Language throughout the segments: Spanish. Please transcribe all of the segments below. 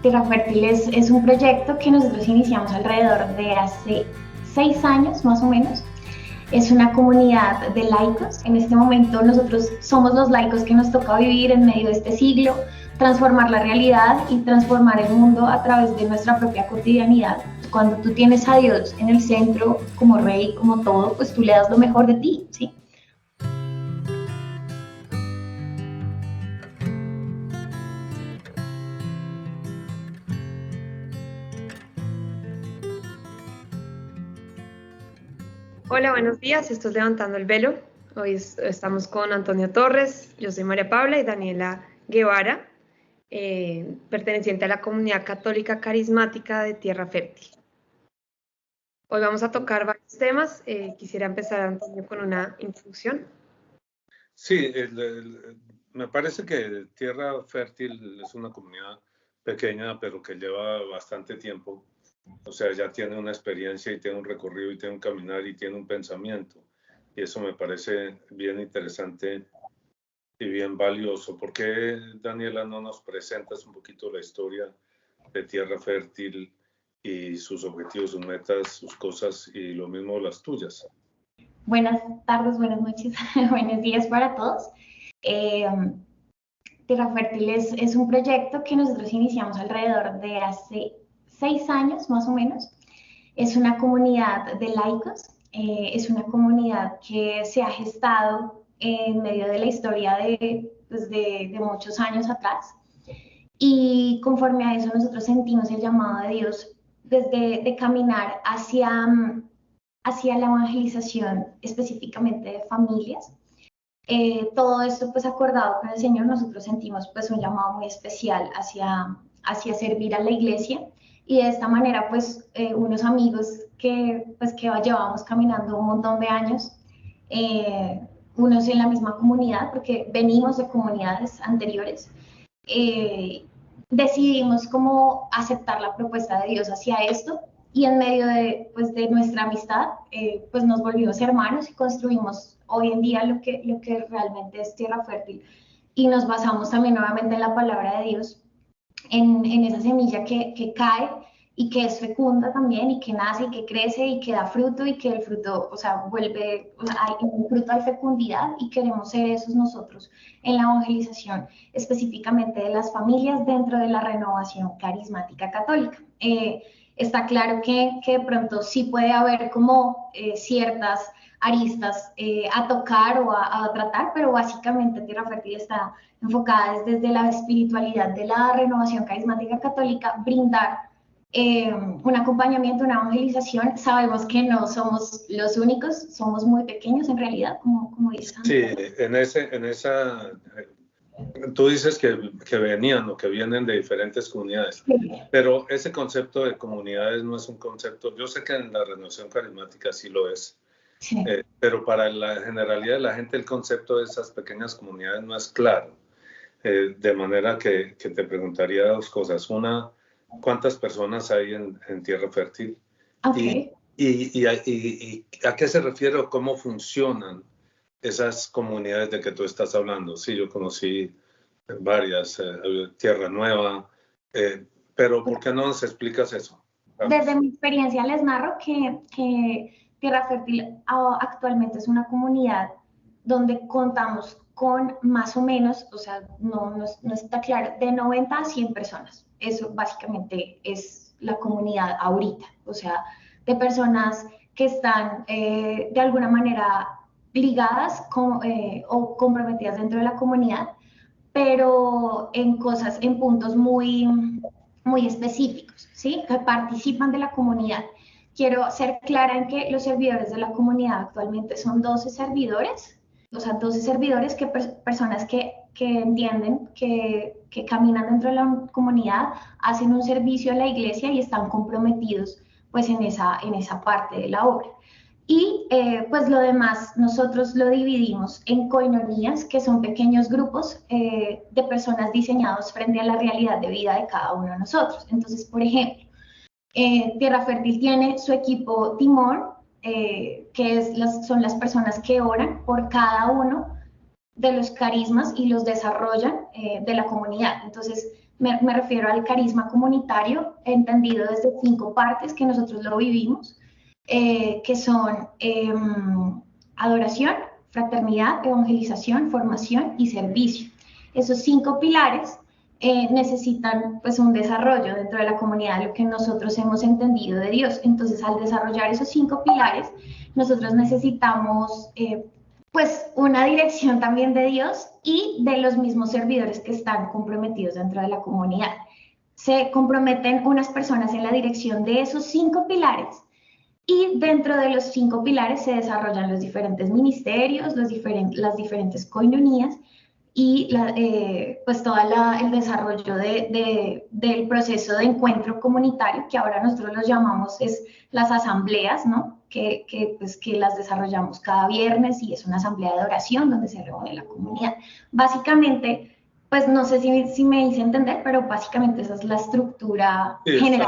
Tierra Fértil es un proyecto que nosotros iniciamos alrededor de hace 6 años más o menos. Es una comunidad de laicos. En este momento nosotros somos los laicos que nos toca vivir en medio de este siglo, transformar la realidad y transformar el mundo a través de nuestra propia cotidianidad. Cuando tú tienes a Dios en el centro como rey, como todo, pues tú le das lo mejor de ti, ¿sí? Hola, buenos días. Esto es Levantando el Velo. Hoy estamos con Antonio Torres, yo soy María Paula y Daniela Guevara, perteneciente a la comunidad católica carismática de Tierra Fértil. Hoy vamos a tocar varios temas. Quisiera empezar, Antonio, con una introducción. Sí, me parece que Tierra Fértil es una comunidad pequeña, pero que lleva bastante tiempo. O sea, ya tiene una experiencia y tiene un recorrido y tiene un caminar y tiene un pensamiento. Y eso me parece bien interesante y bien valioso. ¿Por qué, Daniela, no nos presentas un poquito la historia de Tierra Fértil y sus objetivos, sus metas, sus cosas y lo mismo las tuyas? Buenas tardes, buenas noches, buenos días para todos. Eh, Tierra Fértil es un proyecto que nosotros iniciamos alrededor de hace 6 años más o menos. Es una comunidad de laicos, es una comunidad que se ha gestado en medio de la historia de muchos años atrás. Y conforme a eso nosotros sentimos el llamado de Dios de caminar hacia la evangelización específicamente de familias. Todo esto pues acordado con el Señor, nosotros sentimos pues un llamado muy especial hacia servir a la iglesia, y de esta manera pues unos amigos que llevábamos caminando un montón de años, unos en la misma comunidad porque venimos de comunidades anteriores, decidimos como aceptar la propuesta de Dios hacia esto, y en medio de nuestra amistad, pues nos volvimos hermanos y construimos hoy en día lo que realmente es Tierra Fértil, y nos basamos también nuevamente en la palabra de Dios, en esa semilla que cae y que es fecunda también, y que nace y que crece y que da fruto, y que el fruto, o sea, en el fruto hay fecundidad, y queremos ser esos nosotros en la evangelización, específicamente de las familias dentro de la renovación carismática católica. Está claro que de pronto sí puede haber como ciertas aristas a tocar o a tratar, pero básicamente Tierra Fértil está enfocada desde la espiritualidad de la renovación carismática católica, brindar un acompañamiento, una evangelización. Sabemos que no somos los únicos, somos muy pequeños en realidad, como dices. Sí, en esa tú dices que venían o que vienen de diferentes comunidades, Sí. pero ese concepto de comunidades no es un concepto, yo sé que en la renovación carismática sí lo es, Sí. pero para la generalidad de la gente el concepto de esas pequeñas comunidades no es claro, de manera que te preguntaría dos cosas. Una, ¿cuántas personas hay en Tierra Fértil? Okay. Y a qué se refiere o cómo funcionan esas comunidades de que tú estás hablando. Sí, yo conocí varias, Tierra Nueva, pero ¿por qué no nos explicas eso? Desde mi experiencia les narro que Tierra Fértil actualmente es una comunidad donde contamos con más o menos, o sea, no está claro, de 90 a 100 personas. Eso básicamente es la comunidad ahorita, o sea, de personas que están de alguna manera ligadas o comprometidas dentro de la comunidad, pero en cosas, en puntos muy específicos, ¿sí? Que participan de la comunidad. Quiero ser clara en que los servidores de la comunidad actualmente son 12 servidores, o sea, 12 servidores, personas que entienden, que caminan dentro de la comunidad, hacen un servicio a la iglesia y están comprometidos pues en esa parte de la obra. Y pues lo demás nosotros lo dividimos en coinonías, que son pequeños grupos de personas diseñados frente a la realidad de vida de cada uno de nosotros. Entonces, por ejemplo, Tierra Fértil tiene su equipo timón, son las personas que oran por cada uno de los carismas y los desarrollan de la comunidad. Entonces, me refiero al carisma comunitario, entendido desde 5 partes que nosotros lo vivimos, que son adoración, fraternidad, evangelización, formación y servicio. Esos 5 pilares necesitan pues un desarrollo dentro de la comunidad, lo que nosotros hemos entendido de Dios. Entonces, al desarrollar esos 5 pilares, nosotros necesitamos pues una dirección también de Dios y de los mismos servidores que están comprometidos dentro de la comunidad. Se comprometen unas personas en la dirección de esos 5 pilares y dentro de los 5 pilares se desarrollan los diferentes ministerios, las diferentes coinonías y pues todo el desarrollo del proceso de encuentro comunitario, que ahora nosotros los llamamos es las asambleas, ¿no? Pues, que las desarrollamos cada viernes y es una asamblea de oración donde se reúne la comunidad. Básicamente, pues no sé si me hice entender, pero básicamente esa es la estructura general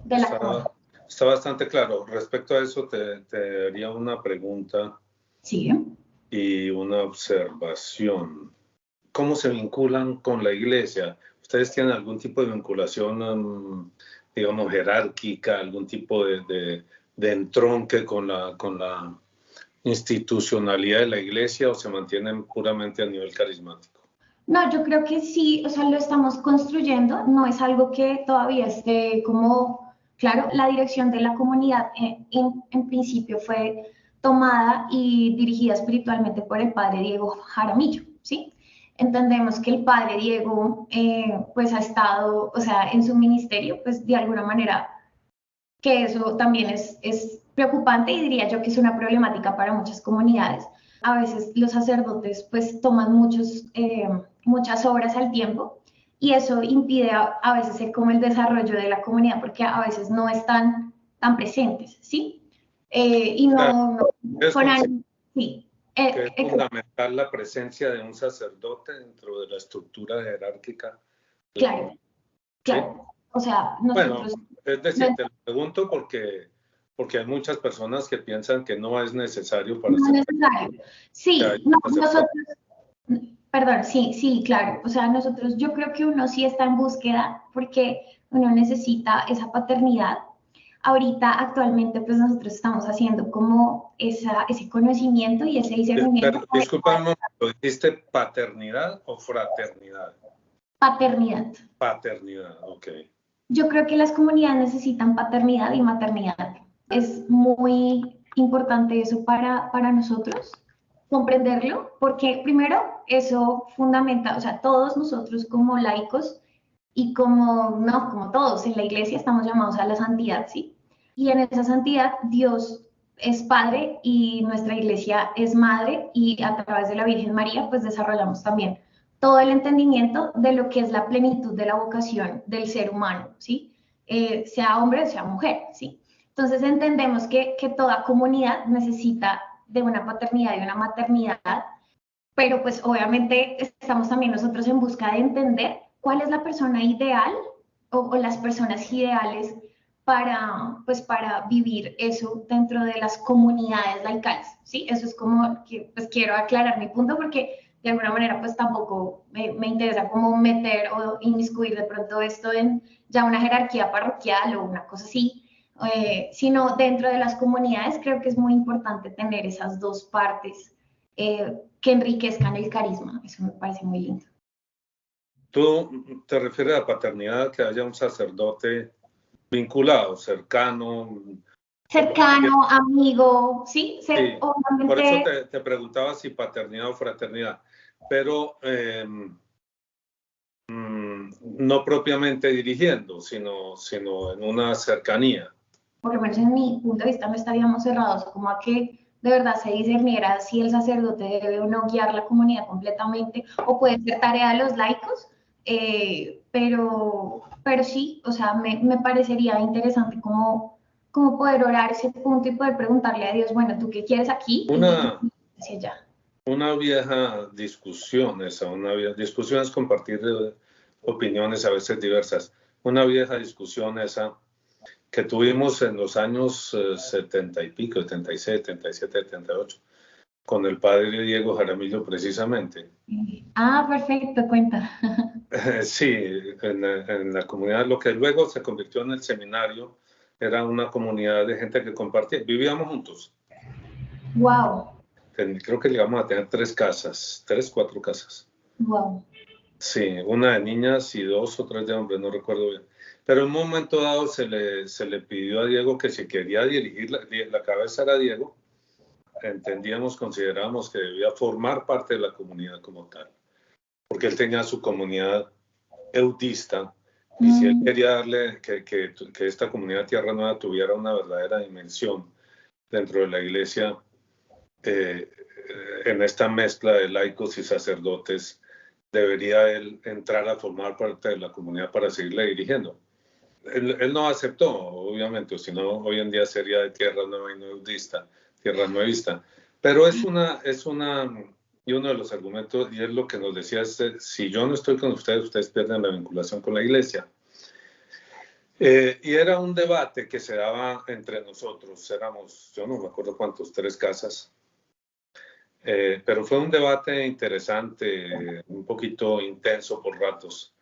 de la comunidad. Está bastante claro. Respecto a eso, te haría una pregunta y una observación. ¿Cómo se vinculan con la iglesia? ¿Ustedes tienen algún tipo de vinculación, digamos, jerárquica, algún tipo de entronque con la institucionalidad de la iglesia o se mantienen puramente a nivel carismático? No, yo creo que sí, o sea, lo estamos construyendo, no es algo que todavía esté como, claro, la dirección de la comunidad en principio fue tomada y dirigida espiritualmente por el padre Diego Jaramillo, ¿sí? Entendemos que el padre Diego pues ha estado, o sea, en su ministerio, pues de alguna manera que eso también es preocupante y diría yo que es una problemática para muchas comunidades. A veces los sacerdotes pues toman muchas obras al tiempo y eso impide a veces como el desarrollo de la comunidad porque a veces no están tan presentes, ¿sí? Y no sí. Que es fundamental la presencia de un sacerdote dentro de la estructura jerárquica. Claro, claro. ¿Sí? O sea, nosotros... Bueno, es decir, te lo pregunto porque hay muchas personas que piensan que no es necesario para no es necesario. Sí, nosotros... Perdón, sí, claro. O sea, nosotros, yo creo que uno sí está en búsqueda porque uno necesita esa paternidad. Ahorita, actualmente, pues nosotros estamos haciendo como ese conocimiento y ese discernimiento. Disculpa, ¿lo dijiste paternidad o fraternidad? Paternidad. Paternidad, ok. Yo creo que las comunidades necesitan paternidad y maternidad. Es muy importante eso para nosotros, comprenderlo, porque primero eso fundamenta, o sea, todos nosotros como laicos y como todos en la iglesia estamos llamados a la santidad, ¿sí? Y en esa santidad Dios es Padre y nuestra iglesia es Madre y a través de la Virgen María pues desarrollamos también todo el entendimiento de lo que es la plenitud de la vocación del ser humano, ¿sí? Sea hombre o sea mujer, ¿sí? Entonces entendemos que toda comunidad necesita de una paternidad y una maternidad, pero pues obviamente estamos también nosotros en busca de entender cuál es la persona ideal o las personas ideales para vivir eso dentro de las comunidades laicales, ¿sí? Eso es como que pues quiero aclarar mi punto porque de alguna manera pues tampoco me interesa como meter o inmiscuir de pronto esto en ya una jerarquía parroquial o una cosa así, sino dentro de las comunidades creo que es muy importante tener esas dos partes que enriquezcan el carisma. Eso me parece muy lindo. ¿Tú te refieres a paternidad, que haya un sacerdote vinculado, cercano? Cercano, amigo, ¿sí? Sí, obviamente... Por eso te preguntaba si paternidad o fraternidad, pero no propiamente dirigiendo, sino en una cercanía. Por lo menos en mi punto de vista no estaríamos cerrados como a que de verdad se discerniera si el sacerdote debe o no guiar la comunidad completamente o puede ser tarea de los laicos, pero sí, o sea, me parecería interesante como poder orar ese punto y poder preguntarle a Dios, bueno, ¿tú qué quieres aquí? Hacia allá. Una vieja discusión discusión es compartir opiniones a veces diversas. Una vieja discusión esa que tuvimos en los años 70 y pico, 76, 77, 78, con el padre Diego Jaramillo precisamente. Ah, perfecto, cuenta. Sí, en la comunidad, lo que luego se convirtió en el seminario, era una comunidad de gente que compartía, vivíamos juntos. Wow. Creo que llegamos a tener 3 casas, 3, 4 casas. Wow. Sí, una de niñas y 2 o 3 de hombres, no recuerdo bien. Pero en un momento dado se le pidió a Diego que si quería dirigir, la cabeza era Diego, entendíamos, considerábamos que debía formar parte de la comunidad como tal, porque él tenía su comunidad eudista, y si él quería darle que esta comunidad Tierra Nueva tuviera una verdadera dimensión dentro de la iglesia, en esta mezcla de laicos y sacerdotes, debería él entrar a formar parte de la comunidad para seguirle dirigiendo. Él no aceptó, obviamente, sino hoy en día sería de Tierra Nueva y Nuevista, Tierra Nuevista. Pero es y uno de los argumentos, y es lo que nos decía, si yo no estoy con ustedes, ustedes pierden la vinculación con la iglesia. Y era un debate que se daba entre nosotros, éramos, yo no me acuerdo cuántos, 3 casas, pero fue un debate interesante, un poquito intenso por ratos.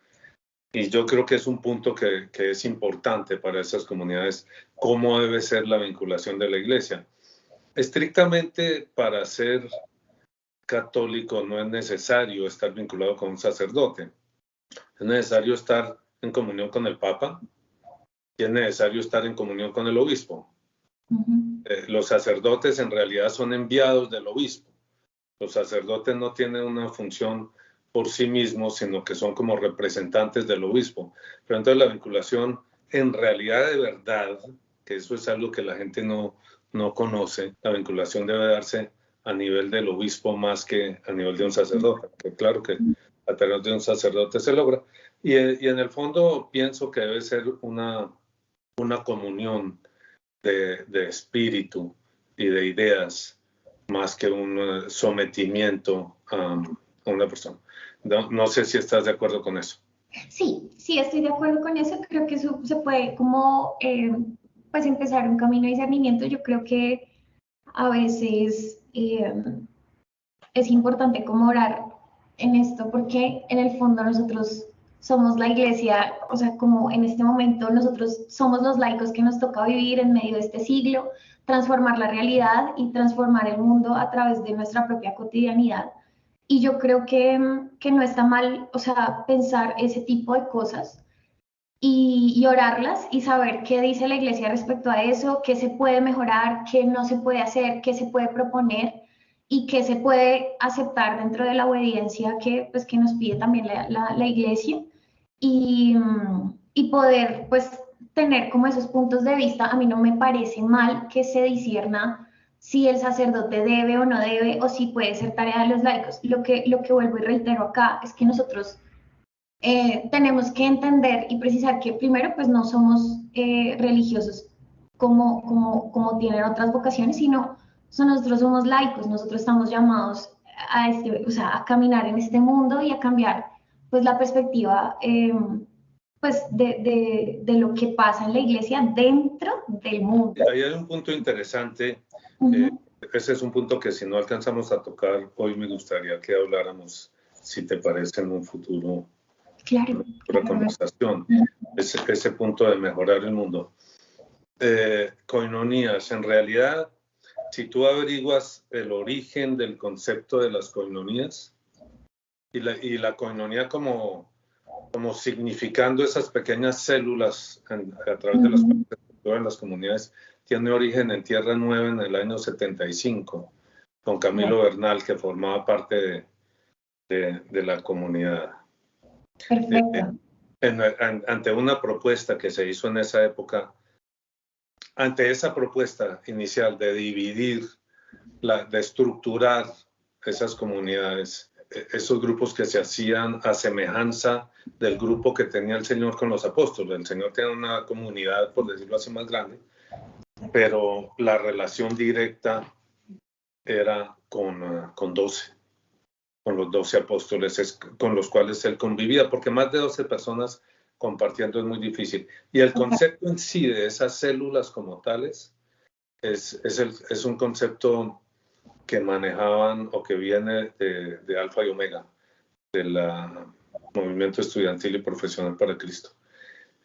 Y yo creo que es un punto que es importante para esas comunidades, cómo debe ser la vinculación de la iglesia. Estrictamente, para ser católico no es necesario estar vinculado con un sacerdote. Es necesario estar en comunión con el Papa y es necesario estar en comunión con el obispo. Los sacerdotes en realidad son enviados del obispo. Los sacerdotes no tienen una función por sí mismos, sino que son como representantes del obispo. Pero entonces la vinculación en realidad de verdad, que eso es algo que la gente no conoce, la vinculación debe darse a nivel del obispo más que a nivel de un sacerdote. Porque claro que a través de un sacerdote se logra. Y en el fondo pienso que debe ser una comunión de espíritu y de ideas, más que un sometimiento a una persona. No sé si estás de acuerdo con eso. Sí, sí, estoy de acuerdo con eso. Creo que eso se puede como pues empezar un camino de discernimiento. Yo creo que a veces es importante como orar en esto porque en el fondo nosotros somos la iglesia, o sea, como en este momento nosotros somos los laicos que nos toca vivir en medio de este siglo, transformar la realidad y transformar el mundo a través de nuestra propia cotidianidad. Y yo creo que no está mal, o sea, pensar ese tipo de cosas y orarlas y saber qué dice la iglesia respecto a eso, qué se puede mejorar, qué no se puede hacer, qué se puede proponer y qué se puede aceptar dentro de la obediencia que, pues, que nos pide también la iglesia y poder pues tener como esos puntos de vista. A mí no me parece mal que se discierna si el sacerdote debe o no debe o si puede ser tarea de los laicos. Lo que vuelvo y reitero acá es que nosotros tenemos que entender y precisar que primero pues no somos religiosos como tienen otras vocaciones, sino nosotros somos laicos, nosotros estamos llamados o sea, a caminar en este mundo y a cambiar pues la perspectiva pues de lo que pasa en la iglesia dentro del mundo. Ahí hay un punto interesante. Ese es un punto que si no alcanzamos a tocar hoy me gustaría que habláramos, si te parece, en un futuro. Claro. La conversación, ese punto de mejorar el mundo. Coinonías, en realidad, si tú averiguas el origen del concepto de las coinonías y la coinonía como significando esas pequeñas células a través de las cuales se estructuran las comunidades, tiene origen en Tierra Nueva en el año 75, con Camilo Bernal, que formaba parte de la comunidad. Perfecto. Ante una propuesta que se hizo en esa época, ante esa propuesta inicial de dividir, de estructurar esas comunidades, esos grupos que se hacían a semejanza del grupo que tenía el Señor con los apóstoles. El Señor tenía una comunidad, por decirlo así, más grande, pero la relación directa era con 12. Con los 12 apóstoles con los cuales él convivía, porque más de 12 personas compartiendo es muy difícil. Y el concepto en sí de esas células como tales es un concepto que manejaban o que viene de Alfa y Omega, de movimiento estudiantil y profesional para Cristo,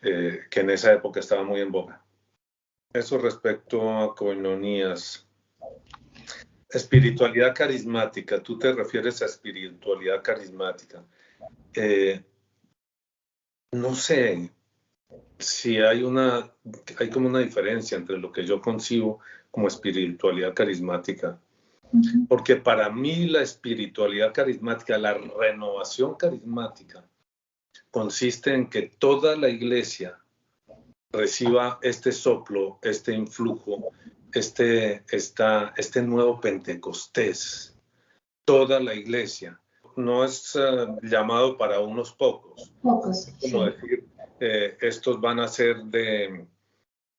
que en esa época estaba muy en boga. Eso respecto a coinonías. Espiritualidad carismática, tú te refieres a espiritualidad carismática. No sé si hay como una diferencia entre lo que yo concibo como espiritualidad carismática, porque para mí la espiritualidad carismática, la renovación carismática, consiste en que toda la iglesia reciba este soplo, este influjo, este nuevo Pentecostés. Toda la iglesia. No es llamado para unos pocos. Pocos, Como sí. decir, estos van a ser de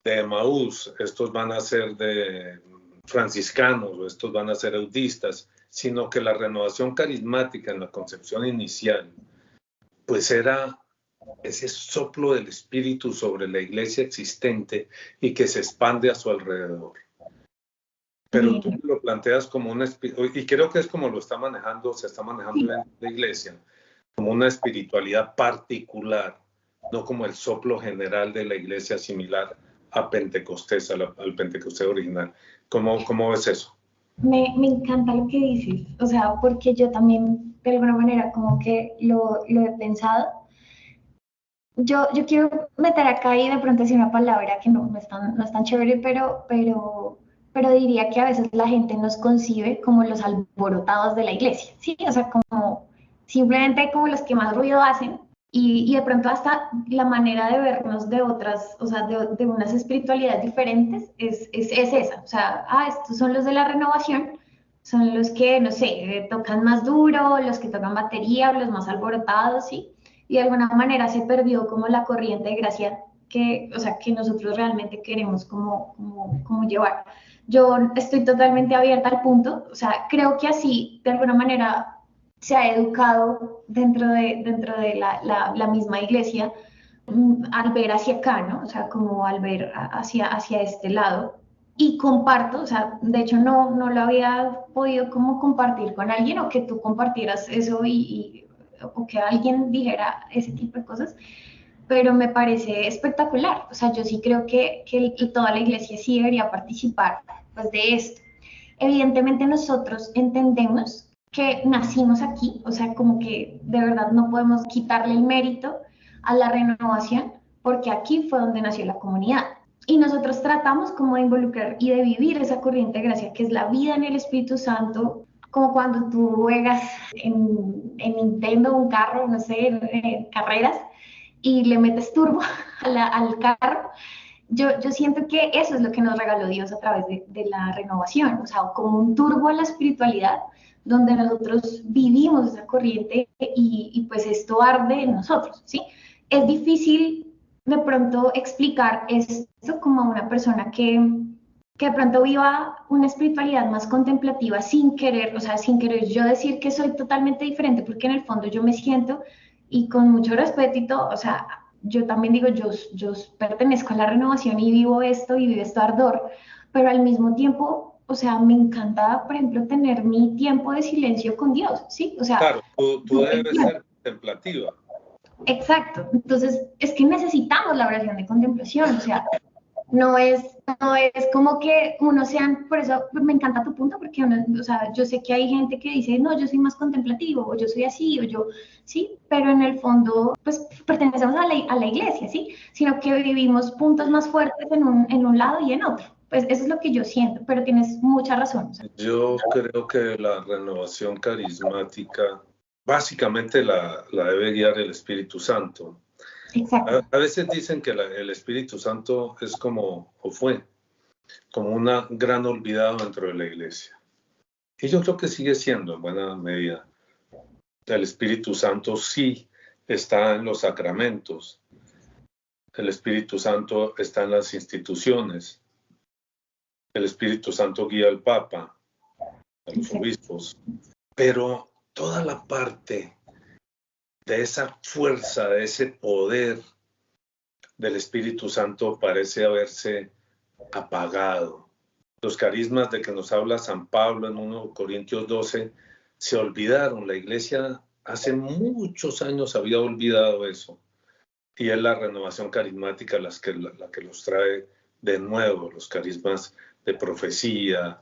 Emaús, estos van a ser de franciscanos, o estos van a ser eudistas, sino que la renovación carismática en la concepción inicial, pues era ese soplo del Espíritu sobre la iglesia existente y que se expande a su alrededor. Pero tú lo planteas como una, y creo que es como se está manejando en la iglesia, como una espiritualidad particular, no como el soplo general de la iglesia similar a Pentecostés, al Pentecostés original. ¿Cómo ves eso? Me encanta lo que dices, o sea, porque yo también de alguna manera como que lo he pensado. Yo quiero meter acá y de pronto decir una palabra que no es tan chévere, pero diría que a veces la gente nos concibe como los alborotados de la iglesia, ¿sí? O sea, como simplemente como los que más ruido hacen y de pronto hasta la manera de vernos de otras, o sea, de unas espiritualidades diferentes es esa. O sea, estos son los de la renovación, son los que, no sé, tocan más duro, los que tocan batería, los más alborotados, ¿sí? Y de alguna manera se perdió como la corriente de gracia que, o sea, que nosotros realmente queremos como llevar. Yo estoy totalmente abierta al punto, o sea, creo que así de alguna manera se ha educado dentro de la misma iglesia al ver hacia acá, ¿no? O sea, como al ver hacia este lado. Y comparto, o sea, de hecho no lo había podido como compartir con alguien o que tú compartieras eso o que alguien dijera ese tipo de cosas, pero me parece espectacular. O sea, yo sí creo que toda la iglesia sí debería participar pues, de esto. Evidentemente nosotros entendemos que nacimos aquí, o sea, como que de verdad no podemos quitarle el mérito a la renovación, porque aquí fue donde nació la comunidad. Y nosotros tratamos como de involucrar y de vivir esa corriente de gracia, que es la vida en el Espíritu Santo, como cuando tú juegas en Nintendo un carro, no sé, en carreras, y le metes turbo al carro. Yo siento que eso es lo que nos regaló Dios a través de la renovación, o sea, como un turbo a la espiritualidad, donde nosotros vivimos esa corriente y pues esto arde en nosotros, ¿sí? Es difícil de pronto explicar esto como a una persona que de pronto viva una espiritualidad más contemplativa sin querer, o sea, sin querer yo decir que soy totalmente diferente, porque en el fondo yo me siento y con mucho respeto y todo, o sea, yo también digo, yo pertenezco a la renovación y vivo esto y vivo este ardor, pero al mismo tiempo, o sea, me encanta, por ejemplo, tener mi tiempo de silencio con Dios, ¿sí? O sea, claro, tú debes ser contemplativa. Exacto, entonces es que necesitamos la oración de contemplación, o sea, no es como que uno sean, por eso me encanta tu punto, porque uno, o sea, yo sé que hay gente que dice, no, yo soy más contemplativo, o yo soy así, o yo, sí, pero en el fondo, pues pertenecemos a la iglesia, ¿sí? Sino que vivimos puntos más fuertes en un lado y en otro. Pues eso es lo que yo siento, pero tienes mucha razón. O sea. Yo creo que la renovación carismática, básicamente la debe guiar el Espíritu Santo. Exacto. A veces dicen que el Espíritu Santo es como, o fue, como una gran olvidado dentro de la iglesia. Y yo creo que sigue siendo en buena medida. El Espíritu Santo sí está en los sacramentos. El Espíritu Santo está en las instituciones. El Espíritu Santo guía al Papa, a los obispos. Pero toda la parte de esa fuerza, de ese poder del Espíritu Santo parece haberse apagado. Los carismas de que nos habla San Pablo en 1 Corintios 12 se olvidaron. La iglesia hace muchos años había olvidado eso. Y es la renovación carismática la que los trae de nuevo, los carismas de profecía,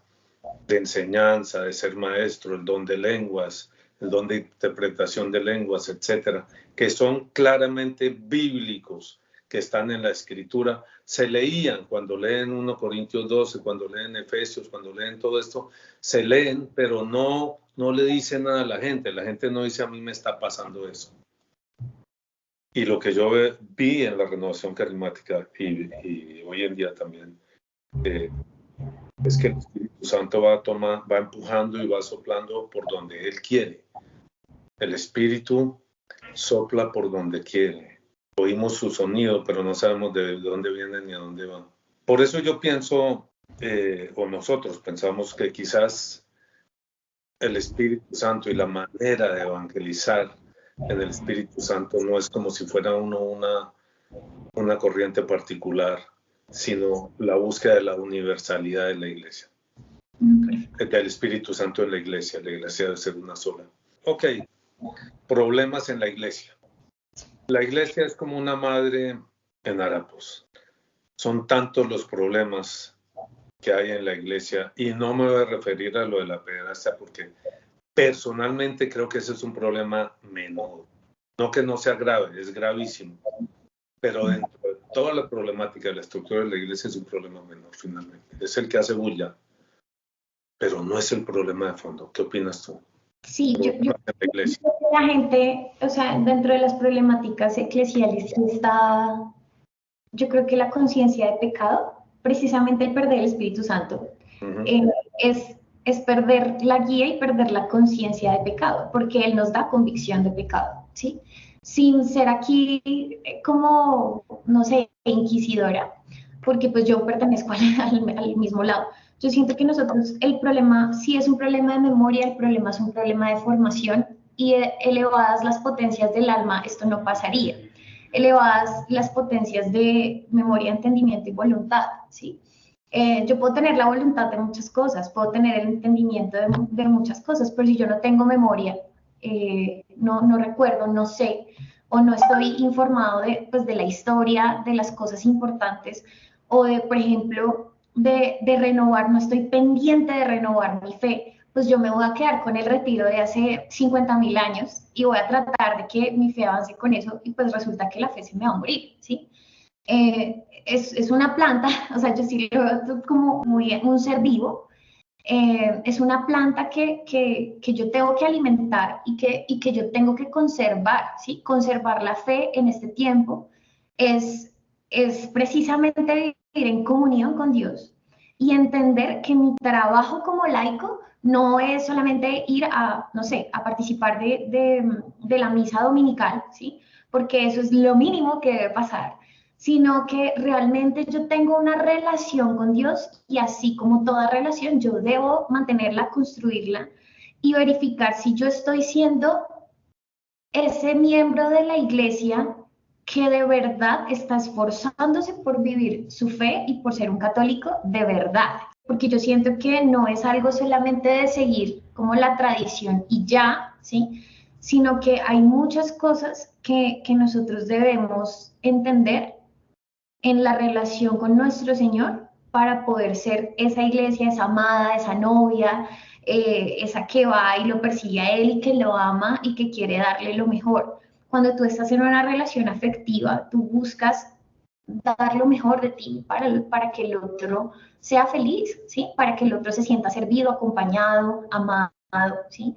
de enseñanza, de ser maestro, el don de lenguas, el don de interpretación de lenguas, etcétera, que son claramente bíblicos, que están en la Escritura. Se leían cuando leen 1 Corintios 12, cuando leen Efesios, cuando leen todo esto, se leen, pero no le dicen nada a la gente. La gente no dice, a mí me está pasando eso. Y lo que yo vi en la renovación carismática y hoy en día también, es que el Espíritu Santo va empujando y va soplando por donde Él quiere. El Espíritu sopla por donde quiere. Oímos su sonido, pero no sabemos de dónde viene ni a dónde va. Por eso yo pienso, o nosotros pensamos que quizás el Espíritu Santo y la manera de evangelizar en el Espíritu Santo no es como si fuera una corriente particular, sino la búsqueda de la universalidad de la iglesia. Del Espíritu Santo en la iglesia debe ser una sola. Ok, problemas en la iglesia. La iglesia es como una madre en harapos. Son tantos los problemas que hay en la iglesia, y no me voy a referir a lo de la pederastia porque personalmente creo que ese es un problema menor. No que no sea grave, es gravísimo. Pero dentro de toda la problemática de la estructura de la iglesia es un problema menor finalmente. Es el que hace bulla, pero no es el problema de fondo. ¿Qué opinas tú? Sí, la gente, o sea, dentro de las problemáticas eclesiales está, yo creo que la conciencia de pecado, precisamente el perder el Espíritu Santo, es perder la guía y perder la conciencia de pecado, porque Él nos da convicción de pecado, ¿sí? Sin ser aquí como, no sé, inquisidora, porque pues yo pertenezco al mismo lado. Yo siento que nosotros, el problema sí es un problema de memoria, el problema es un problema de formación, y elevadas las potencias del alma, esto no pasaría. Elevadas las potencias de memoria, entendimiento y voluntad, ¿sí? Yo puedo tener la voluntad de muchas cosas, puedo tener el entendimiento de muchas cosas, pero si yo no tengo memoria, no recuerdo, no sé, o no estoy informado de la historia, de las cosas importantes, o de, por ejemplo, de renovar, no estoy pendiente de renovar mi fe, pues yo me voy a quedar con el retiro de hace 50.000 años y voy a tratar de que mi fe avance con eso, y pues resulta que la fe se me va a morir, ¿sí? Es una planta, o sea, yo sí lo veo como un ser vivo, es una planta que yo tengo que alimentar y que yo tengo que conservar, ¿sí? Conservar la fe en este tiempo es precisamente vivir en comunión con Dios y entender que mi trabajo como laico no es solamente ir a, no sé, a participar de la misa dominical, ¿sí? Porque eso es lo mínimo que debe pasar, sino que realmente yo tengo una relación con Dios, y así como toda relación, yo debo mantenerla, construirla y verificar si yo estoy siendo ese miembro de la iglesia que de verdad está esforzándose por vivir su fe y por ser un católico de verdad. Porque yo siento que no es algo solamente de seguir como la tradición y ya, ¿sí? Sino que hay muchas cosas que nosotros debemos entender en la relación con nuestro Señor para poder ser esa iglesia, esa amada, esa novia, esa que va y lo persigue a Él y que lo ama y que quiere darle lo mejor. Cuando tú estás en una relación afectiva, tú buscas dar lo mejor de ti para que el otro sea feliz, ¿sí? Para que el otro se sienta servido, acompañado, amado, ¿sí?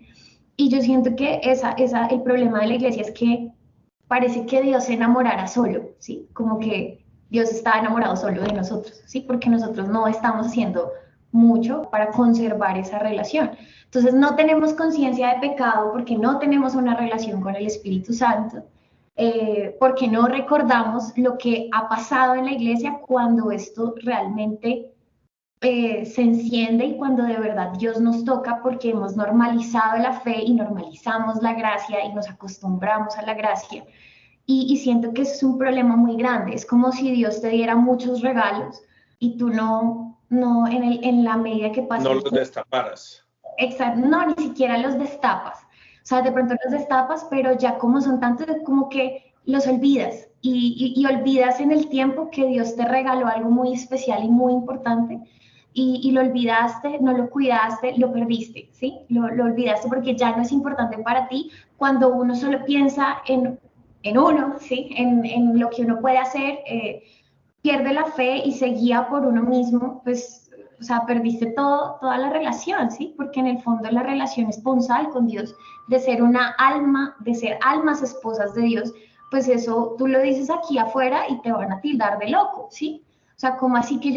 Y yo siento que el problema de la iglesia es que parece que Dios se enamorara solo, ¿sí? Como que Dios está enamorado solo de nosotros, ¿sí? Porque nosotros no estamos haciendo mucho para conservar esa relación. Entonces no tenemos conciencia de pecado porque no tenemos una relación con el Espíritu Santo, porque no recordamos lo que ha pasado en la iglesia cuando esto realmente se enciende y cuando de verdad Dios nos toca, porque hemos normalizado la fe y normalizamos la gracia y nos acostumbramos a la gracia. Y siento que ese es un problema muy grande. Es como si Dios te diera muchos regalos y tú no en la medida que pasa. No los destaparas. Exacto, no, ni siquiera los destapas. O sea, de pronto los destapas, pero ya como son tantos, como que los olvidas y olvidas en el tiempo que Dios te regaló algo muy especial y muy importante y lo olvidaste, no lo cuidaste, lo perdiste, ¿sí? Lo olvidaste porque ya no es importante para ti cuando uno solo piensa en uno, ¿sí? En lo que uno puede hacer, pierde la fe y se guía por uno mismo, pues, o sea, perdiste toda la relación, ¿sí? Porque en el fondo la relación esponsal con Dios, de ser una alma, de ser almas esposas de Dios, pues eso tú lo dices aquí afuera y te van a tildar de loco, ¿sí? O sea, cómo así que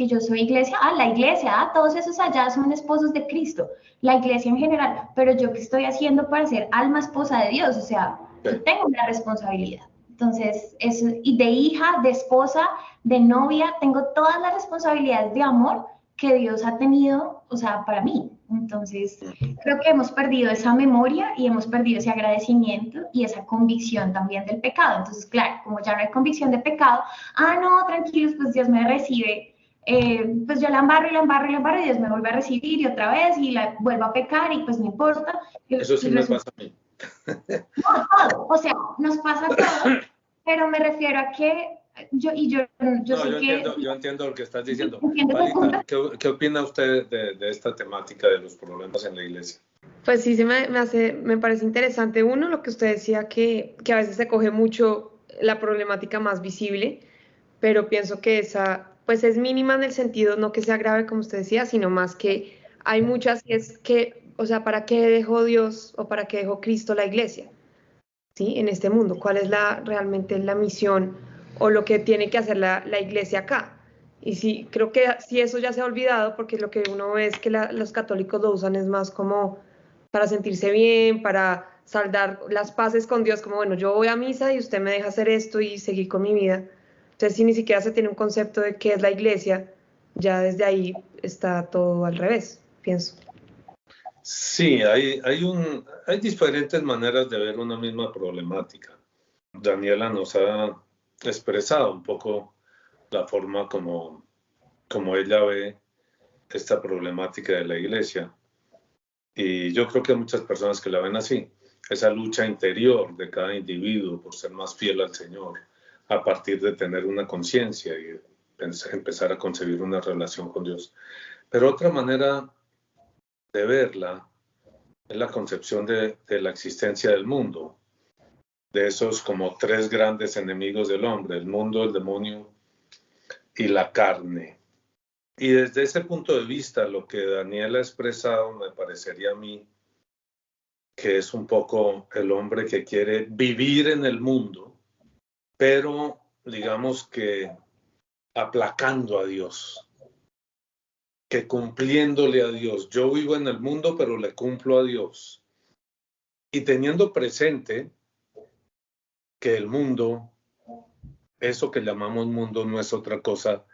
yo soy iglesia? Ah, la iglesia, todos esos allá son esposos de Cristo, la iglesia en general, pero yo qué estoy haciendo para ser alma esposa de Dios, o sea, yo tengo una responsabilidad. Entonces, y de hija, de esposa, de novia, tengo todas las responsabilidades de amor que Dios ha tenido, o sea, para mí. Entonces, creo que hemos perdido esa memoria y hemos perdido ese agradecimiento y esa convicción también del pecado. Entonces, claro, como ya no hay convicción de pecado, no, tranquilos, pues Dios me recibe. Pues yo la embarro y la embarro y la embarro y Dios me vuelve a recibir y otra vez y la vuelvo a pecar y pues no importa. Eso sí me pasa a mí. No, todo, o sea, nos pasa todo, pero me refiero a que yo sé que... Yo entiendo lo que estás diciendo. Entiendo tu punto. Palita, ¿qué opina usted de esta temática de los problemas en la iglesia? Pues sí, me parece interesante. Uno, lo que usted decía, que a veces se coge mucho la problemática más visible, pero pienso que esa, pues es mínima en el sentido, no que sea grave como usted decía, sino más que hay muchas, y es que, o sea, ¿para qué dejó Dios o para qué dejó Cristo la iglesia? ¿Sí? En este mundo, ¿cuál es realmente la misión o lo que tiene que hacer la iglesia acá? Y sí, creo que sí eso ya se ha olvidado porque lo que uno ve es que los católicos lo usan es más como para sentirse bien, para saldar las paces con Dios, como bueno, yo voy a misa y usted me deja hacer esto y seguir con mi vida. Entonces, si ni siquiera se tiene un concepto de qué es la iglesia, ya desde ahí está todo al revés, pienso. Sí, hay diferentes maneras de ver una misma problemática. Daniela nos ha expresado un poco la forma como ella ve esta problemática de la iglesia. Y yo creo que hay muchas personas que la ven así. Esa lucha interior de cada individuo por ser más fiel al Señor, a partir de tener una conciencia y empezar a concebir una relación con Dios. Pero otra manera de verla es la concepción de la existencia del mundo, de esos como tres grandes enemigos del hombre, el mundo, el demonio y la carne. Y desde ese punto de vista, lo que Daniel ha expresado me parecería a mí que es un poco el hombre que quiere vivir en el mundo, pero digamos que aplacando a Dios, que cumpliéndole a Dios. Yo vivo en el mundo, pero le cumplo a Dios. Y teniendo presente que el mundo, eso que llamamos mundo, no es otra cosa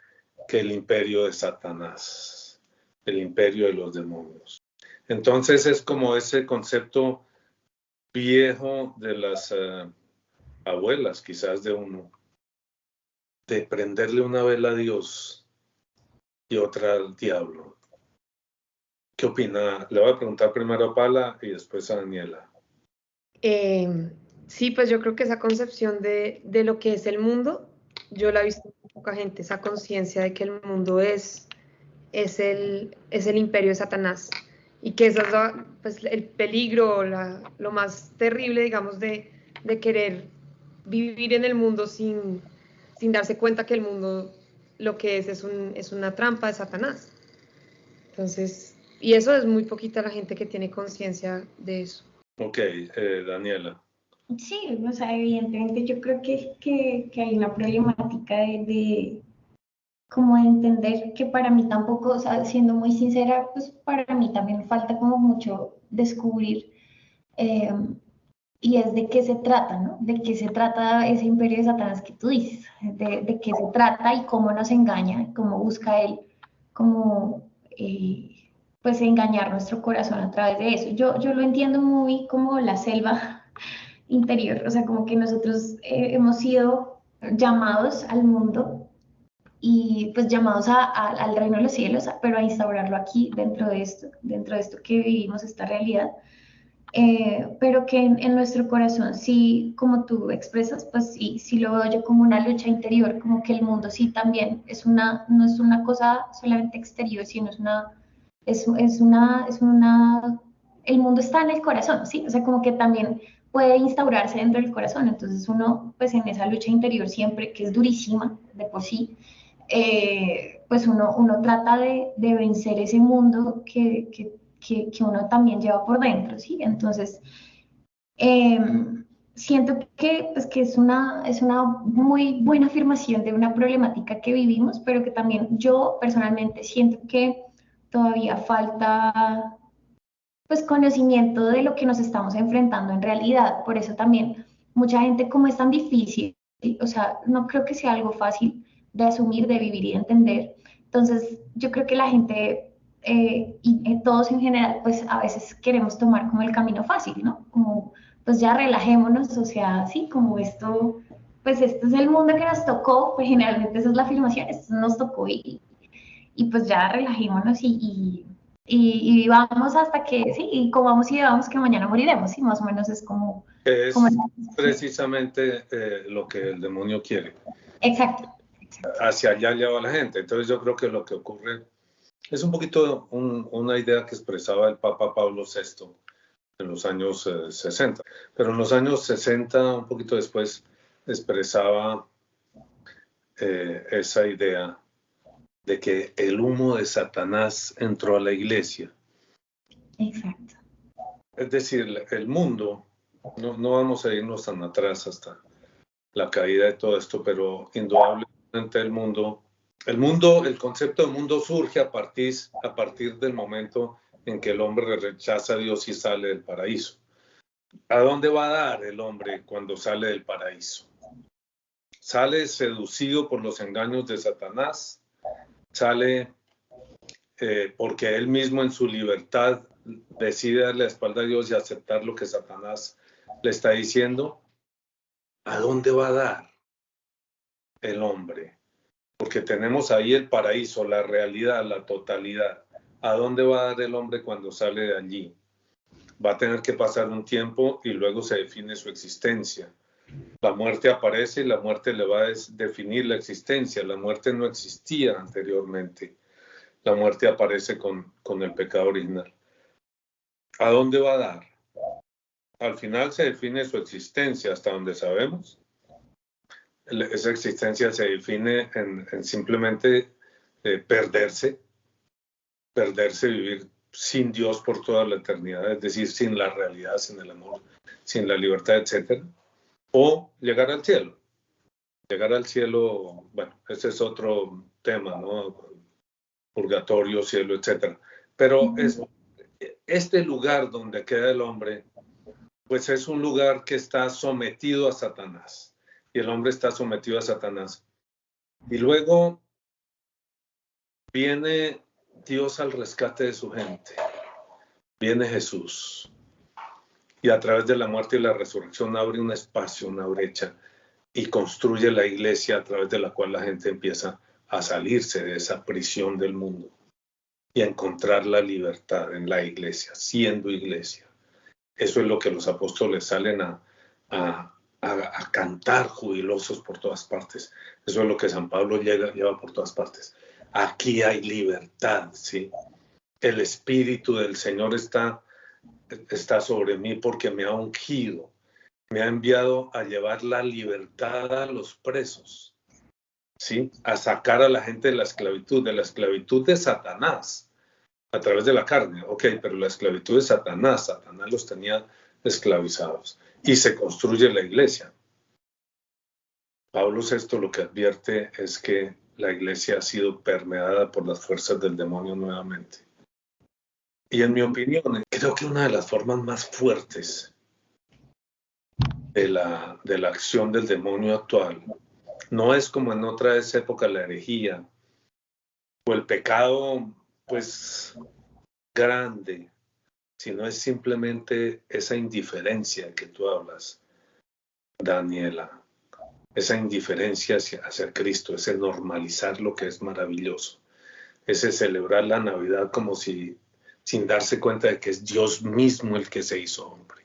que el imperio de Satanás, el imperio de los demonios. Entonces es como ese concepto viejo de las abuelas, quizás de uno, de prenderle una vela a Dios y otra al diablo. ¿Qué opina? Le voy a preguntar primero a Pala y después a Daniela. Sí, pues yo creo que esa concepción de lo que es el mundo, yo la he visto en poca gente, esa conciencia de que el mundo es el imperio de Satanás y que eso es pues, el peligro, lo más terrible, digamos, de querer vivir en el mundo sin darse cuenta que el mundo lo que es una trampa de Satanás. Entonces, y eso es muy poquita la gente que tiene conciencia de eso. Ok, Daniela. Sí, o sea, evidentemente yo creo que hay una problemática de como de entender que para mí tampoco, o sea, siendo muy sincera, pues para mí también falta como mucho descubrir y es de qué se trata, ¿no? De qué se trata ese imperio de Satanás que tú dices, de qué se trata y cómo nos engaña, cómo busca él, cómo pues engañar nuestro corazón a través de eso. Yo lo entiendo muy como la selva interior, o sea, como que nosotros hemos sido llamados al mundo y pues llamados al reino de los cielos, pero a instaurarlo aquí dentro de esto que vivimos, esta realidad. pero que en nuestro corazón sí, como tú expresas, pues sí, sí lo veo yo como una lucha interior, como que el mundo sí también no es una cosa solamente exterior, sino el mundo está en el corazón, ¿sí? O sea, como que también puede instaurarse dentro del corazón, entonces uno, pues en esa lucha interior siempre, que es durísima de por sí, pues uno trata de vencer ese mundo que uno también lleva por dentro, ¿sí? Entonces, eh, siento pues, que es una muy buena afirmación de una problemática que vivimos, pero que también yo personalmente siento que todavía falta pues conocimiento de lo que nos estamos enfrentando en realidad. Por eso también mucha gente, como es tan difícil, o sea, no creo que sea algo fácil de asumir, de vivir y de entender. Entonces, yo creo que la gente todos en general, pues a veces queremos tomar como el camino fácil, ¿no? Como, pues ya relajémonos, o sea, sí, como esto, pues este es el mundo que nos tocó, pues generalmente esa es la afirmación, esto nos tocó y pues ya relajémonos y vivamos hasta que, sí, y comamos y bebamos que mañana moriremos, sí, más o menos es como Es precisamente lo que el demonio quiere. Exacto. Hacia allá lleva la gente. Entonces yo creo que lo que ocurre es un poquito una idea que expresaba el Papa Pablo VI en los años 60. Pero en los años 60, un poquito después, expresaba esa idea de que el humo de Satanás entró a la iglesia. Exacto. Es decir, el mundo, no vamos a irnos tan atrás hasta la caída de todo esto, pero indudablemente el concepto de mundo surge a partir del momento en que el hombre rechaza a Dios y sale del paraíso. ¿A dónde va a dar el hombre cuando sale del paraíso? Sale seducido por los engaños de Satanás, sale porque él mismo en su libertad decide darle la espalda a Dios y aceptar lo que Satanás le está diciendo. ¿A dónde va a dar el hombre? Porque tenemos ahí el paraíso, la realidad, la totalidad. ¿A dónde va a dar el hombre cuando sale de allí? Va a tener que pasar un tiempo y luego se define su existencia. La muerte aparece y la muerte le va a definir la existencia. La muerte no existía anteriormente. La muerte aparece con el pecado original. ¿A dónde va a dar? Al final se define su existencia, hasta donde sabemos. Esa existencia se define en simplemente perderse, vivir sin Dios por toda la eternidad, es decir, sin la realidad, sin el amor, sin la libertad, etc. O llegar al cielo. Llegar al cielo, bueno, ese es otro tema, ¿no? Purgatorio, cielo, etc. Pero este lugar donde queda el hombre, pues es un lugar que está sometido a Satanás. Y el hombre está sometido a Satanás. Y luego viene Dios al rescate de su gente. Viene Jesús. Y a través de la muerte y la resurrección abre un espacio, una brecha, y construye la iglesia a través de la cual la gente empieza a salirse de esa prisión del mundo y a encontrar la libertad en la iglesia, siendo iglesia. Eso es lo que los apóstoles salen a cantar jubilosos por todas partes. Eso es lo que San Pablo lleva por todas partes. Aquí hay libertad, ¿sí? El Espíritu del Señor está sobre mí porque me ha ungido, me ha enviado a llevar la libertad a los presos, ¿sí? A sacar a la gente de la esclavitud de Satanás, a través de la carne. Ok, pero la esclavitud de Satanás los tenía esclavizados. Y se construye la iglesia. Pablo VI lo que advierte es que la iglesia ha sido permeada por las fuerzas del demonio nuevamente. Y en mi opinión, creo que una de las formas más fuertes de la acción del demonio actual no es como en otras épocas la herejía o el pecado, pues, grande, sino es simplemente esa indiferencia que tú hablas, Daniela, esa indiferencia hacia Cristo, ese normalizar lo que es maravilloso, ese celebrar la Navidad como si sin darse cuenta de que es Dios mismo el que se hizo hombre.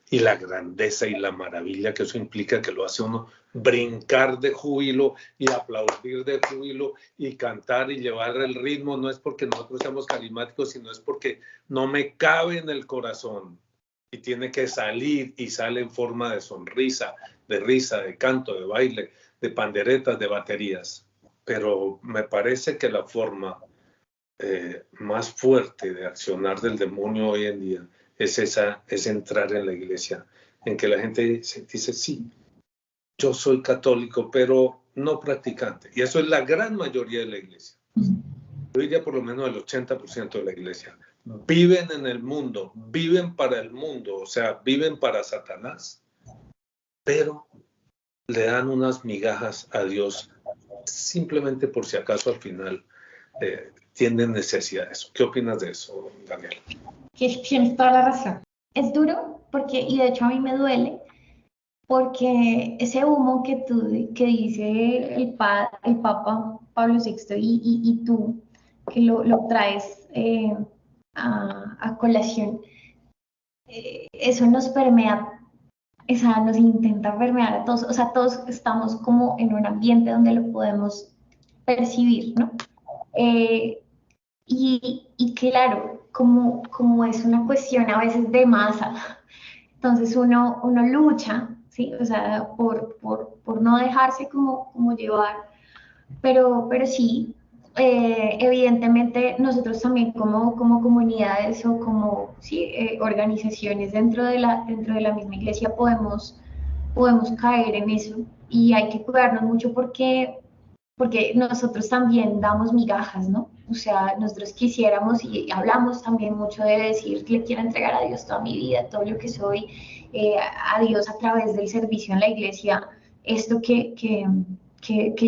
Y la grandeza y la maravilla que eso implica, que lo hace uno brincar de júbilo y aplaudir de júbilo y cantar y llevar el ritmo, no es porque nosotros seamos carismáticos, sino es porque no me cabe en el corazón y tiene que salir, y sale en forma de sonrisa, de risa, de canto, de baile, de panderetas, de baterías. Pero me parece que la forma más fuerte de accionar del demonio hoy en día es entrar en la iglesia, en que la gente dice, sí, yo soy católico, pero no practicante. Y eso es la gran mayoría de la iglesia. Yo diría por lo menos el 80% de la iglesia. Viven en el mundo, viven para el mundo, o sea, viven para Satanás, pero le dan unas migajas a Dios simplemente por si acaso al final tienen necesidad de eso. ¿Qué opinas de eso, Daniel? Que tienes toda la razón. Es duro porque, y de hecho a mí me duele, porque ese humo que dice el Papa Pablo VI y tú, que lo traes a colación, eso nos permea, o sea, nos intenta permear a todos, o sea, todos estamos como en un ambiente donde lo podemos percibir, ¿no? Y claro, como es una cuestión a veces de masa, entonces uno lucha, ¿sí? O sea, por no dejarse como llevar, pero sí, evidentemente nosotros también como comunidades o como sí, organizaciones dentro de la misma iglesia podemos caer en eso y hay que cuidarnos mucho porque nosotros también damos migajas, ¿no? O sea, nosotros quisiéramos y hablamos también mucho de decir, le quiero entregar a Dios toda mi vida, todo lo que soy, a Dios a través del servicio en la iglesia, esto que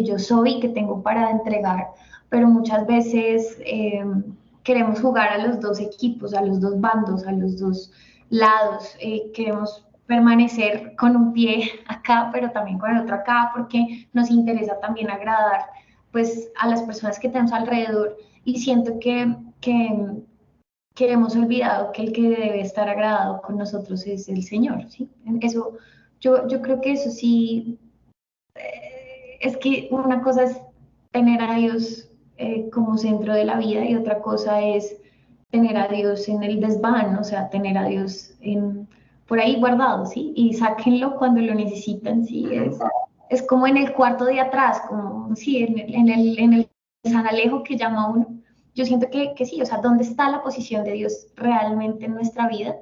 yo soy y que tengo para entregar, pero muchas veces queremos jugar a los dos equipos, a los dos bandos, a los dos lados, queremos permanecer con un pie acá, pero también con el otro acá, porque nos interesa también agradar pues a las personas que tenemos alrededor y siento que hemos olvidado que el que debe estar agradado con nosotros es el Señor, ¿sí? Eso, yo creo que eso sí, es que una cosa es tener a Dios como centro de la vida y otra cosa es tener a Dios en el desván, o sea, tener a Dios por ahí guardado, ¿sí? Y sáquenlo cuando lo necesitan, ¿sí? Es como en el cuarto de atrás, como, sí, en el San Alejo que llama uno. Yo siento que sí, o sea, ¿dónde está la posición de Dios realmente en nuestra vida?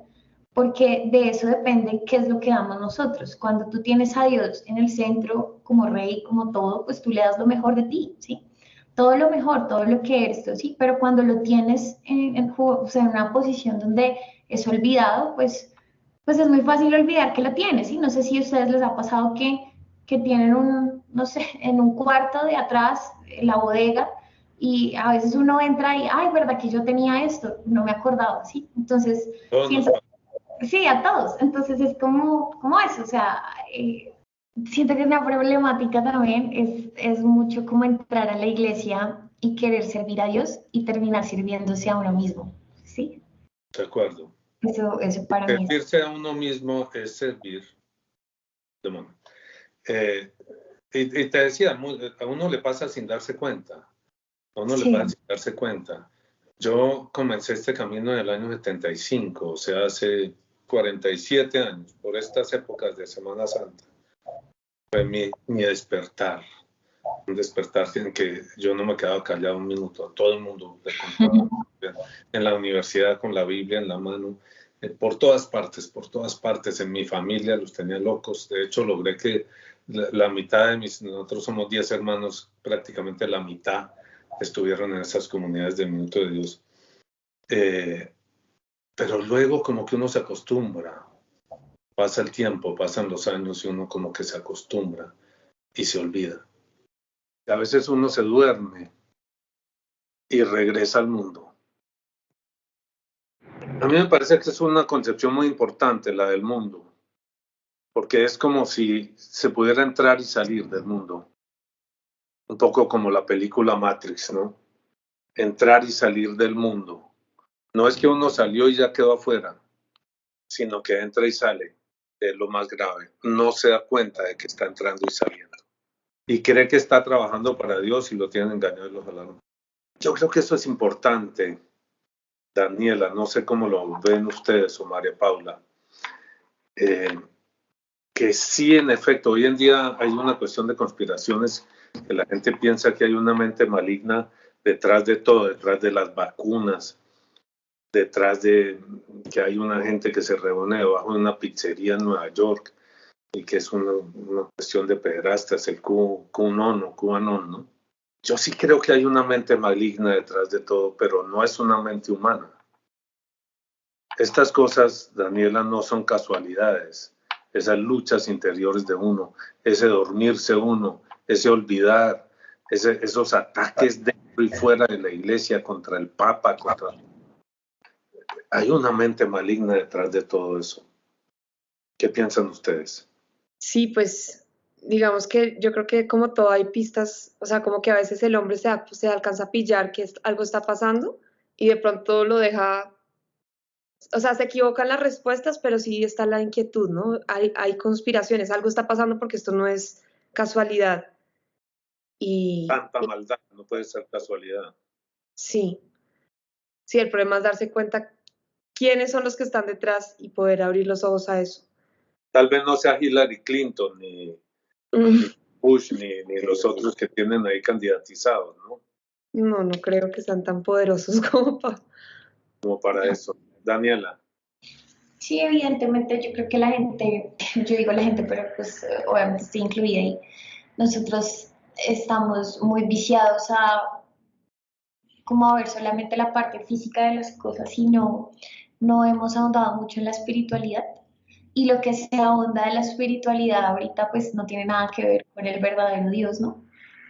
Porque de eso depende qué es lo que damos nosotros. Cuando tú tienes a Dios en el centro como rey, como todo, pues tú le das lo mejor de ti, ¿sí? Todo lo mejor, todo lo que eres, ¿sí? Pero cuando lo tienes o sea, en una posición donde es olvidado, pues es muy fácil olvidar que lo tienes, ¿sí? No sé si a ustedes les ha pasado que tienen no sé, en un cuarto de atrás, en la bodega, y a veces uno entra y, ay, ¿verdad que yo tenía esto? No me acordaba, ¿sí? Entonces, siento, sí, a todos. Entonces es como eso, o sea, siento que es una problemática también, es mucho como entrar a la iglesia y querer servir a Dios y terminar sirviéndose a uno mismo, ¿sí? De acuerdo. Eso para mí es... Servirse a uno mismo es servir. Y te decía, a uno le pasa sin darse cuenta. A uno le pasa sin darse cuenta. Yo comencé este camino en el año 75, o sea, hace 47 años, por estas épocas de Semana Santa. Fue mi despertar. Un despertar en que yo no me quedaba callado un minuto. A todo el mundo le contaba en la universidad con la Biblia en la mano. Por todas partes, en mi familia los tenía locos. De hecho, logré que la mitad de nosotros somos 10 hermanos, prácticamente la mitad estuvieron en esas comunidades del Minuto de Dios. Pero luego como que uno se acostumbra, pasa el tiempo, pasan los años y uno como que se acostumbra y se olvida. A veces uno se duerme y regresa al mundo. A mí me parece que es una concepción muy importante la del mundo, porque es como si se pudiera entrar y salir del mundo. Un poco como la película Matrix, ¿no? Entrar y salir del mundo. No es que uno salió y ya quedó afuera, sino que entra y sale, es lo más grave. No se da cuenta de que está entrando y saliendo. Y cree que está trabajando para Dios y lo tienen engañado y los jalaron. Yo creo que eso es importante, Daniela, no sé cómo lo ven ustedes o María Paula, que sí, en efecto, hoy en día hay una cuestión de conspiraciones, que la gente piensa que hay una mente maligna detrás de todo, detrás de las vacunas, detrás de que hay una gente que se reúne debajo de una pizzería en Nueva York y que es una cuestión de pederastas, el QAnon o QAnon, ¿no? Yo sí creo que hay una mente maligna detrás de todo, pero no es una mente humana. Estas cosas, Daniela, no son casualidades. Esas luchas interiores de uno, ese dormirse uno, ese olvidar, esos ataques dentro y fuera de la iglesia contra el Papa, hay una mente maligna detrás de todo eso. ¿Qué piensan ustedes? Sí, pues digamos que yo creo que como todo hay pistas, o sea, como que a veces el hombre se alcanza a pillar que algo está pasando y de pronto lo deja, o sea, se equivocan las respuestas, pero sí está la inquietud, ¿no? Hay conspiraciones, algo está pasando porque esto no es casualidad. Tanta maldad, no puede ser casualidad. Sí, sí, el problema es darse cuenta quiénes son los que están detrás y poder abrir los ojos a eso. Tal vez no sea Hillary Clinton, ni Bush, ni los otros que tienen ahí candidatizados, ¿no? No, no creo que sean tan poderosos como para eso. Daniela. Sí, evidentemente yo creo que la gente, yo digo la gente, pero pues obviamente estoy incluida ahí, nosotros estamos muy viciados a como a ver solamente la parte física de las cosas y no hemos ahondado mucho en la espiritualidad. Y lo que se ahonda de la espiritualidad ahorita pues no tiene nada que ver con el verdadero Dios, ¿no?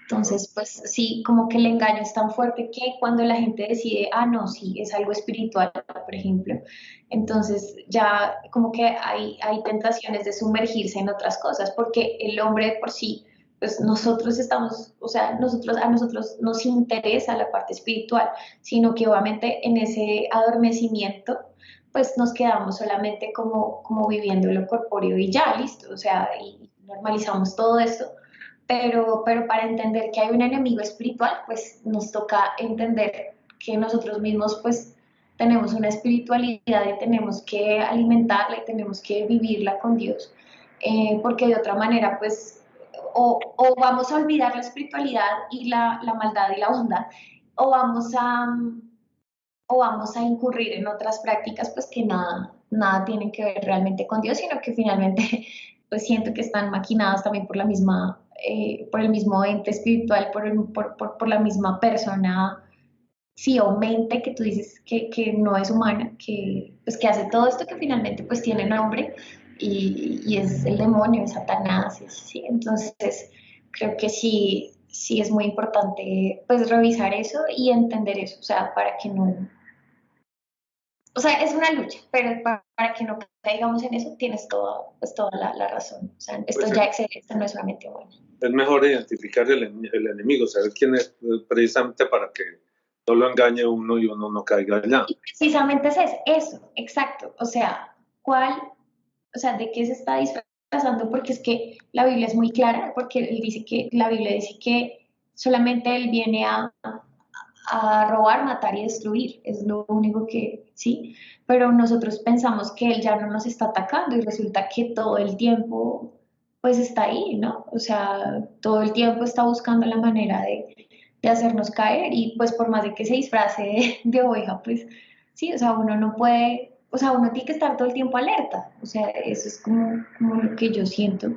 Entonces, pues sí, como que el engaño es tan fuerte que cuando la gente decide, ah, no, sí, es algo espiritual, por ejemplo, entonces ya como que hay tentaciones de sumergirse en otras cosas, porque el hombre de por sí, pues nosotros estamos, o sea, a nosotros nos interesa la parte espiritual, sino que obviamente en ese adormecimiento, pues nos quedamos solamente como viviendo lo corpóreo y ya, listo, o sea, y normalizamos todo esto pero para entender que hay un enemigo espiritual, pues nos toca entender que nosotros mismos pues tenemos una espiritualidad y tenemos que alimentarla y tenemos que vivirla con Dios, porque de otra manera pues o vamos a olvidar la espiritualidad y la maldad y la bondad, o vamos a, o vamos a incurrir en otras prácticas pues que nada tienen que ver realmente con Dios, sino que finalmente pues siento que están maquinadas también por la misma, por el mismo ente espiritual, por la misma persona, sí, o mente que tú dices que no es humana, pues, que hace todo esto que finalmente pues tiene nombre y es el demonio, es Satanás, sí, entonces creo que sí es muy importante pues revisar eso y entender eso, o sea, para que no, o sea, es una lucha, pero para que no caigamos en eso tienes toda la razón. O sea, esto Pues ya excede, esto no es solamente bueno. es mejor identificar el enemigo, saber quién es, precisamente para que no lo engañe uno y uno no caiga allá. Y precisamente es eso, exacto. O sea, ¿de qué se está disfrazando? Porque es que la Biblia es muy clara, porque la Biblia dice que solamente Él viene a robar, matar y destruir, es lo único que, sí, pero nosotros pensamos que él ya no nos está atacando y resulta que todo el tiempo pues está ahí, ¿no? O sea, todo el tiempo está buscando la manera de hacernos caer y pues por más de que se disfrace de oveja, pues sí, o sea, uno no puede, o sea, uno tiene que estar todo el tiempo alerta, o sea, eso es como lo que yo siento,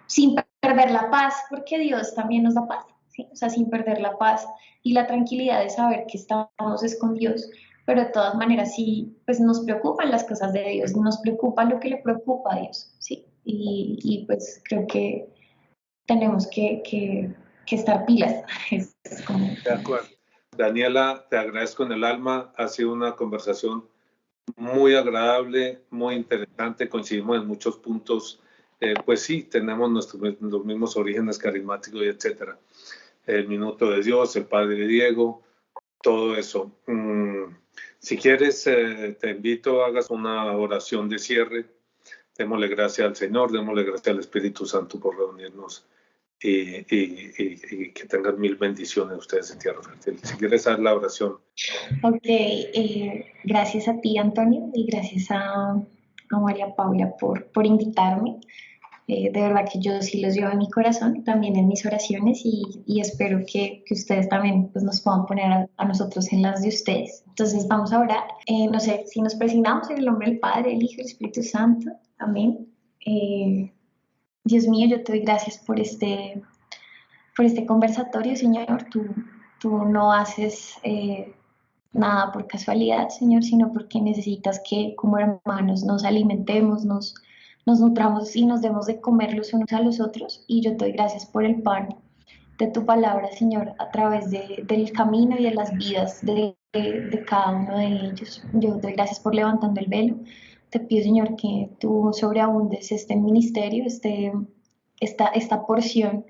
sin perder la paz, porque Dios también nos da paz, ¿sí? O sea, sin perder la paz y la tranquilidad de saber que estamos escondidos, pero de todas maneras sí, pues nos preocupan las cosas de Dios, nos preocupa lo que le preocupa a Dios, ¿sí? Y pues creo que tenemos que estar pilas. Es como... De acuerdo. Daniela, te agradezco en el alma, ha sido una conversación muy agradable, muy interesante, coincidimos en muchos puntos, pues sí, tenemos los mismos orígenes carismáticos y etcétera. El Minuto de Dios, el Padre Diego, todo eso. Si quieres, te invito a hagas una oración de cierre. Démosle gracias al Señor, démosle gracias al Espíritu Santo por reunirnos y que tengan mil bendiciones ustedes en Tierra Fértil. Si quieres hacer la oración. Ok, gracias a ti, Antonio, y gracias a María Paula por invitarme. De verdad que yo sí los llevo en mi corazón, también en mis oraciones, y espero que ustedes también pues, nos puedan poner a nosotros en las de ustedes. Entonces vamos a orar. No sé, si nos presignamos en el nombre del Padre, del Hijo y del Espíritu Santo. Amén. Dios mío, yo te doy gracias por este conversatorio, Señor. Tú no haces nada por casualidad, Señor, sino porque necesitas que como hermanos nos alimentemos, nos nutramos y nos demos de comer los unos a los otros. Y yo te doy gracias por el pan de tu palabra, Señor, a través del camino y de las vidas de cada uno de ellos. Yo te doy gracias por levantando el velo. Te pido, Señor, que tú sobreabundes este ministerio, esta porción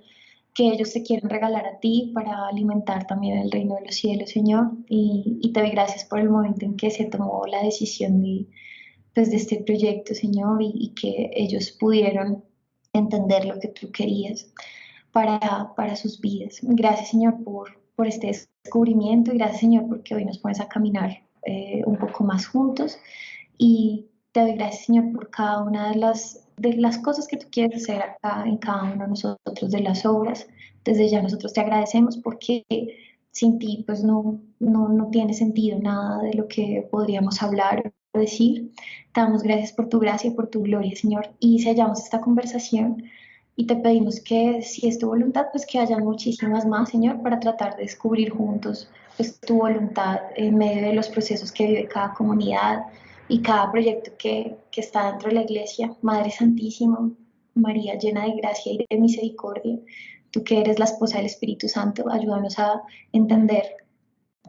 que ellos te quieren regalar a ti para alimentar también el reino de los cielos, Señor. Y te doy gracias por el momento en que se tomó la decisión pues, de este proyecto, Señor, y que ellos pudieron entender lo que tú querías para sus vidas. Gracias, Señor, por este descubrimiento, y gracias, Señor, porque hoy nos pones a caminar un poco más juntos. Y te doy gracias, Señor, por cada una de las cosas que tú quieres hacer acá en cada uno de nosotros, de las obras. Desde ya nosotros te agradecemos porque sin ti pues no tiene sentido nada de lo que podríamos hablar o decir. Te damos gracias por tu gracia, por tu gloria, Señor, y sellamos esta conversación y te pedimos que si es tu voluntad, pues que haya muchísimas más, Señor, para tratar de descubrir juntos pues tu voluntad en medio de los procesos que vive cada comunidad y cada proyecto que está dentro de la iglesia. Madre Santísima, María llena de gracia y de misericordia, tú que eres la esposa del Espíritu Santo, ayúdanos a entender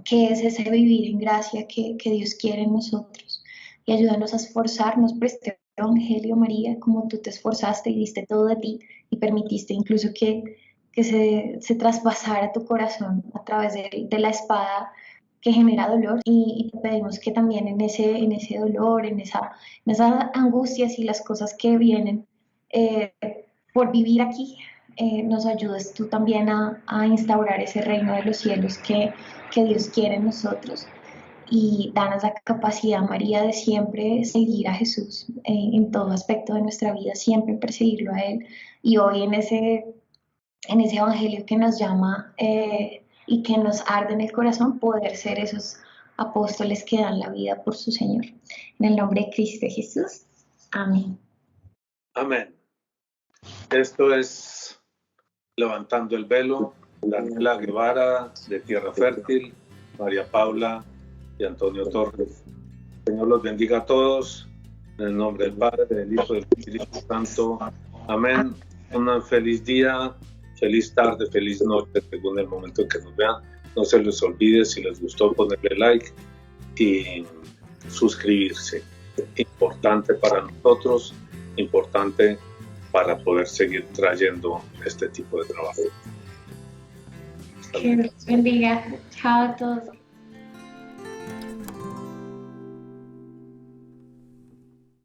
qué es ese vivir en gracia que Dios quiere en nosotros, y ayúdanos a esforzarnos por este Evangelio, María, como tú te esforzaste y diste todo de ti y permitiste incluso que se traspasara tu corazón a través de la espada que genera dolor, y te pedimos que también en ese dolor, en esas angustias y las cosas que vienen por vivir aquí, nos ayudes tú también a instaurar ese reino de los cielos que Dios quiere en nosotros, y danos la capacidad, María, de siempre seguir a Jesús en todo aspecto de nuestra vida, siempre perseguirlo a Él, y hoy en ese Evangelio que nos llama y que nos arde en el corazón, poder ser esos apóstoles que dan la vida por su Señor. En el nombre de Cristo Jesús. Amén. Amén. Esto es Levantando el Velo, Daniela Guevara de Tierra Fértil, María Paula y Antonio Torres. Señor los bendiga a todos, en el nombre del Padre, del Hijo y del Espíritu Santo. Amén. Un feliz día, feliz tarde, feliz noche, según el momento en que nos vean. No se les olvide, si les gustó, ponerle like y suscribirse. Importante para nosotros, importante para poder seguir trayendo este tipo de trabajo. Que Dios bendiga. Chao a todos.